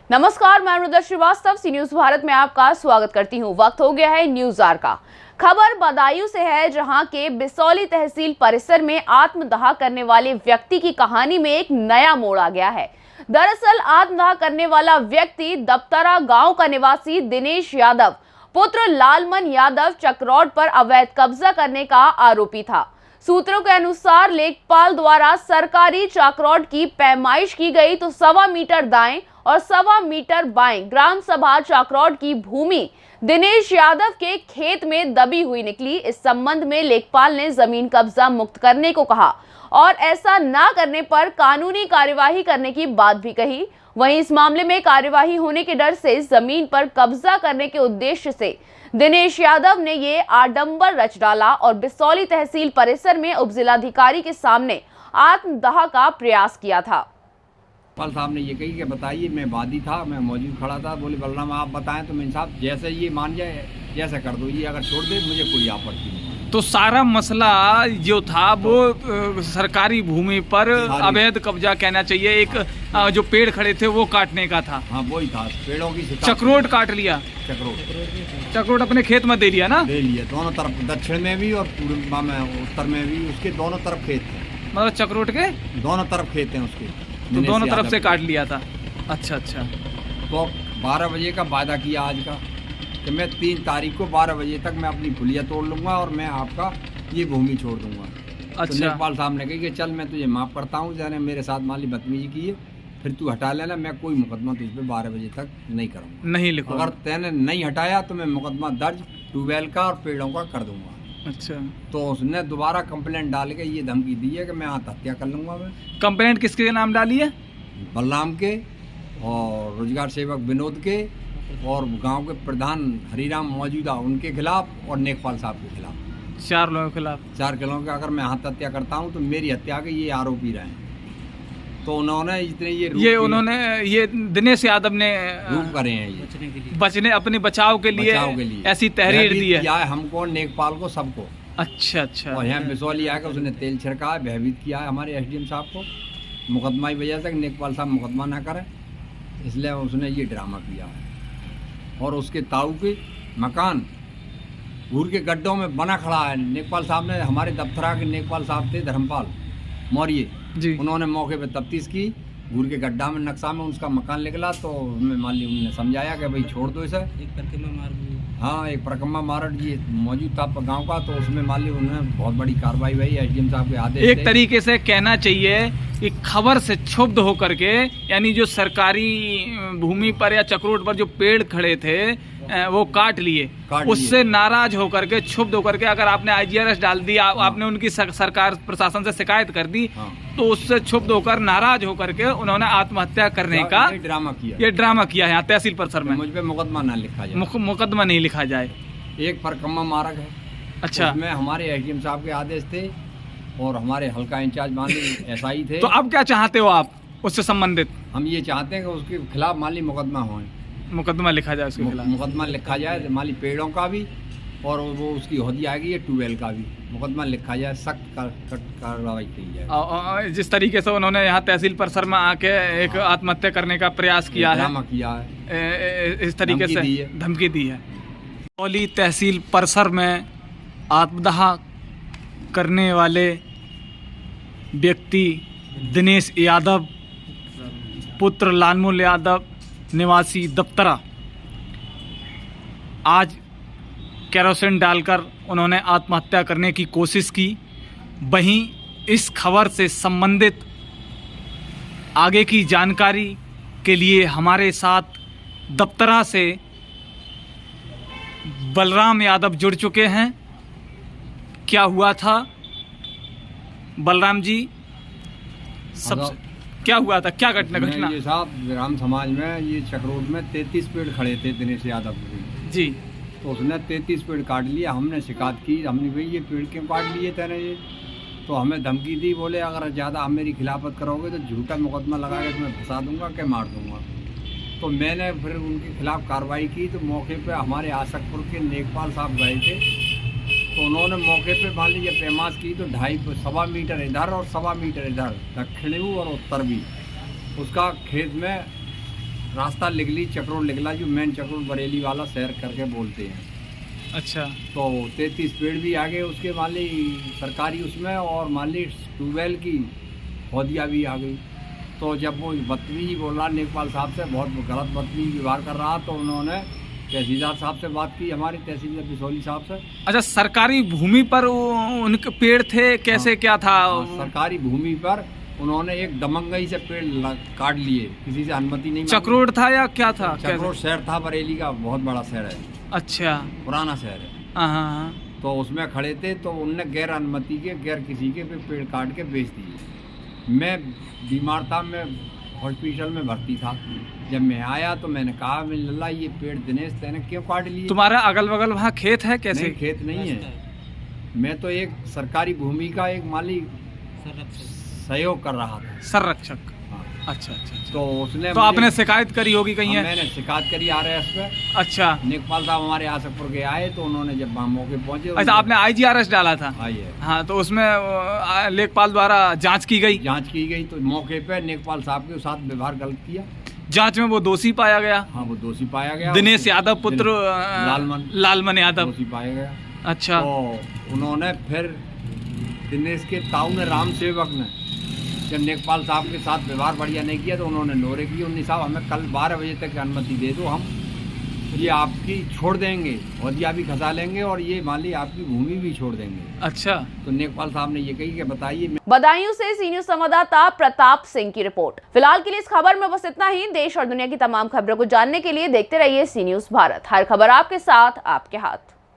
नमस्कार, मैं मृदा श्रीवास्तव सी न्यूज भारत में आपका स्वागत करती हूं। वक्त हो गया है न्यूज आर का। खबर बदायूं से है, जहां के बिसौली तहसील परिसर में आत्मदाह करने वाले व्यक्ति की कहानी में एक नया मोड़ आ गया है। दरअसल आत्मदाह करने वाला व्यक्ति दप्तरा गांव का निवासी दिनेश यादव पुत्र लालमन यादव चक्रोड पर अवैध कब्जा करने का आरोपी था। सूत्रों के अनुसार लेखपाल द्वारा सरकारी चक्रोड की पैमाइश की गई तो 1.25 मीटर दाएं और 1.25 मीटर बाएं ग्राम सभा चक्रोड की भूमि दिनेश यादव के खेत में दबी हुई निकली। इस संबंध में लेखपाल ने जमीन कब्जा मुक्त करने को कहा और ऐसा ना करने पर कानूनी कार्यवाही करने की बात भी कही। वहीं इस मामले में कार्यवाही होने के डर से जमीन पर कब्जा करने के उद्देश्य से दिनेश यादव ने ये आडंबर रच डाला और बिसौली तहसील परिसर में उपजिलाधिकारी के सामने आत्मदाह का प्रयास किया था। पाल साहब ने ये कही कि बताइए, मैं वादी था, मैं मौजूद खड़ा था। बोले बलराम आप बताएं तो मैं साहब जैसे ये मान जाए जैसा कर दो, ये अगर छोड़ दे मुझे कोई आपत्ति नहीं। तो सारा मसला जो था वो सरकारी भूमि पर अवैध कब्जा कहना चाहिए, एक जो पेड़ खड़े थे वो काटने का था। हाँ वही था, पेड़ों की चक्रोड काट लिया। चक्रोड अपने खेत में दे लिया ना? दे लिया, दोनों तरफ, दक्षिण में भी और पूर्व में, उत्तर में भी, उसके दोनों तरफ खेत थे। मतलब चक्रोड के दोनों तरफ खेत हैं उसके, तो दोनों तरफ से काट लिया था। अच्छा। तो 12 बजे का वादा किया आज का कि मैं 3 तारीख को 12 बजे तक मैं अपनी पुलिया तोड़ लूँगा और मैं आपका ये भूमि छोड़ दूँगा। अच्छा। तो लेखपाल साहब ने कही कि चल मैं तुझे माफ़ करता हूँ, जाने मेरे साथ माली बदतमीजी की है, फिर तू हटा लेना, मैं कोई मुकदमा तुझ पर 12 बजे तक नहीं करूँगा। नहीं लिखो, अगर तैने नहीं हटाया तो मैं मुकदमा दर्ज ट्यूबवेल का और पेड़ों का कर दूँगा। अच्छा। तो उसने दोबारा कंप्लेंट डाल के ये धमकी दी है कि मैं आत्महत्या कर लूँगा। मैं कंप्लेंट किसके नाम डाली है? बलराम के और रोजगार सेवक विनोद के और गांव के प्रधान हरीराम मौजूदा उनके खिलाफ और नेकपाल साहब के खिलाफ, 4 लोगों के खिलाफ। 4 किलों के अगर मैं आत्महत्या करता हूं तो मेरी हत्या के ये आरोपी रहे। तो उन्होंने इतने ये दिनेश यादव ने रूप करे हैं, ये बचने अपने बचाव के लिए ऐसी तहरीर दी है हमको, नेकपाल को, सबको। अच्छा। और यहाँ बिसौली आकर उसने तेल छिड़का है, भयभीत किया है हमारे SDM साहब को। मुकदमा की वजह से नेकपाल साहब मुकदमा ना करें, इसलिए उसने ये ड्रामा किया है। और उसके ताऊ के मकान घूर के गड्ढों में बना खड़ा है। नेकपाल साहब ने, हमारे दफ्तरा के नेकपाल साहब थे धर्मपाल मौर्य जी, उन्होंने मौके पे तफ्तीश की, घूर के गड्ढा में नक्शा में उसका मकान निकला। तो उसमें मान ली उन्होंने समझाया कि भाई छोड़ दो इसे। एक परकम्मा मारट ये मौजूद था गांव का, तो उसमें मान ली उन्होंने बहुत बड़ी कार्रवाई हुई SDM साहब के आदेश। एक तरीके से कहना चाहिए कि खबर से क्षुब्ध होकर के, यानी जो सरकारी भूमि पर या चक्रोड पर जो पेड़ खड़े थे वो काट लिए, उससे नाराज होकर के, क्षुब्ध होकर के, अगर आपने IGRS डाल दिया, आपने उनकी सरकार प्रशासन से शिकायत कर दी, तो उससे क्षुब्ध होकर, नाराज होकर के उन्होंने आत्महत्या करने का ये ड्रामा किया है तहसील परिसर में। मुझ पे मुकदमा ना लिखा जाए, मुकदमा नहीं लिखा जाए। एक परकम्मा मार्ग है। अच्छा। उसमें हमारे SDM साहब के आदेश थे और हमारे हल्का इंचार्ज मान ली SI थे। तो अब क्या चाहते हो आप उससे संबंधित? हम ये चाहते हैं कि उसके खिलाफ मान ली मुकदमा हो, मुकदमा लिखा जाए उसके खिलाफ। मुकदमा लिखा जाए, मान ली पेड़ों का भी और वो उसकी होदी आएगी ये ट्यूबवेल का भी मुकदमा लिखा जाए, सख्त कार्रवाई की जाए। जिस तरीके से उन्होंने यहाँ तहसील परिसर में आके एक आत्महत्या करने का प्रयास किया है, इस तरीके से धमकी दी है। बिसौली तहसील परिसर में आत्मदाह करने वाले व्यक्ति दिनेश यादव पुत्र लालमन यादव निवासी दप्तरा, आज केरोसिन डालकर उन्होंने आत्महत्या करने की कोशिश की। वहीं इस खबर से संबंधित आगे की जानकारी के लिए हमारे साथ दप्तरा से बलराम यादव जुड़ चुके हैं। क्या हुआ था बलराम जी? सब क्या हुआ था, क्या घटना? ये साहब ग्राम समाज में ये चक्रोड में 33 पेड़ खड़े थे दिनेश यादव जी। तो उसने 33 पेड़ काट लिया। हमने शिकायत की, हमने भाई ये पेड़ क्यों काट लिए तेरे ये? तो हमें धमकी दी, बोले अगर ज़्यादा आप मेरी खिलाफत करोगे तो झूठा मुकदमा लगा के तुम्हें फंसा दूंगा, क्या मार दूंगा। तो मैंने फिर उनके खिलाफ कार्रवाई की। तो मौके पे हमारे आसकपुर के नेकपाल साहब गए थे, तो उन्होंने मौके पे मान लीजिए पैमाश की तो 2.5-1.25 मीटर इधर और 1.25 मीटर इधर, दक्षिणी और उत्तर भी, उसका खेत में रास्ता लिगली चक्रोड लिगला, जो मेन चक्रोड बरेली वाला शहर करके बोलते हैं। अच्छा। तो 33 पेड़ भी आ गए उसके मान ली सरकारी उसमें, और मान ली ट्यूबवेल की हौदिया भी आ गई। तो जब वो बदतमीजी बोल रहा नेकपाल साहब से, बहुत गलत बदतमीजी व्यवहार कर रहा, तो उन्होंने तहसीलदार साहब से बात की, हमारे तहसीलदार बिसौली साहब से। अच्छा, सरकारी भूमि पर उनके पेड़ थे, कैसे हाँ, क्या था? सरकारी भूमि पर उन्होंने एक दमंगई से पेड़ काट लिए, किसी से अनुमति नहीं। चक्रोड था या क्या था? चक्रोड शहर था, बरेली का बहुत बड़ा शहर है। अच्छा, पुराना शहर है। हाँ। तो उसमें खड़े थे, तो उनने गैर अनुमति के, गैर किसी के पे पेड़ काट के बेच दिए। मैं बीमार था, मैं हॉस्पिटल में भर्ती था। जब मैं आया तो मैंने कहा, लल्ला ये पेड़ दिनेश तैने क्यों काट लिए? तुम्हारा अगल बगल वहाँ खेत है कैसे? नहीं, खेत नहीं है। मैं तो एक सरकारी भूमि का एक माली सहयोग कर रहा था, संरक्षक। हाँ। अच्छा। तो उसने तो आपने शिकायत करी होगी कहीं? हाँ, मैंने शिकायत करी RS पे। अच्छा। नेकपाल साहब हमारे आसकपुर के आए, तो उन्होंने जब वहाँ मौके पहुंचे। अच्छा, आपने IGRS डाला था? हाँ, तो उसमें लेखपाल द्वारा जांच की गई? जांच की गई, तो मौके पे नेकपाल साहब के साथ व्यवहार गलत किया। जांच में वो दोषी पाया गया? हाँ, वो दोषी पाया गया। दिनेश यादव पुत्र लालमन यादव दोषी पाया गया। अच्छा। तो उन्होंने फिर दिनेश के ताऊ ने, राम सेवक ने, जब नेकपाल साहब के साथ व्यवहार बढ़िया नहीं किया, तो उन्होंने नोरे की, उन्नीस साहब हमें कल 12 बजे तक अनुमति दे दो, हम ये आपकी छोड़ देंगे, हौदिया भी खसा लेंगे, और ये मान ली आपकी भूमि भी छोड़ देंगे। अच्छा। तो नेकपाल साहब ने ये कही कि बताइए। बदायूं से सी न्यूज संवाददाता प्रताप सिंह की रिपोर्ट। फिलहाल के लिए इस खबर में बस इतना ही। देश और दुनिया की तमाम खबरों को जानने के लिए देखते रहिए सी न्यूज भारत। हर खबर आपके साथ, आपके हाथ।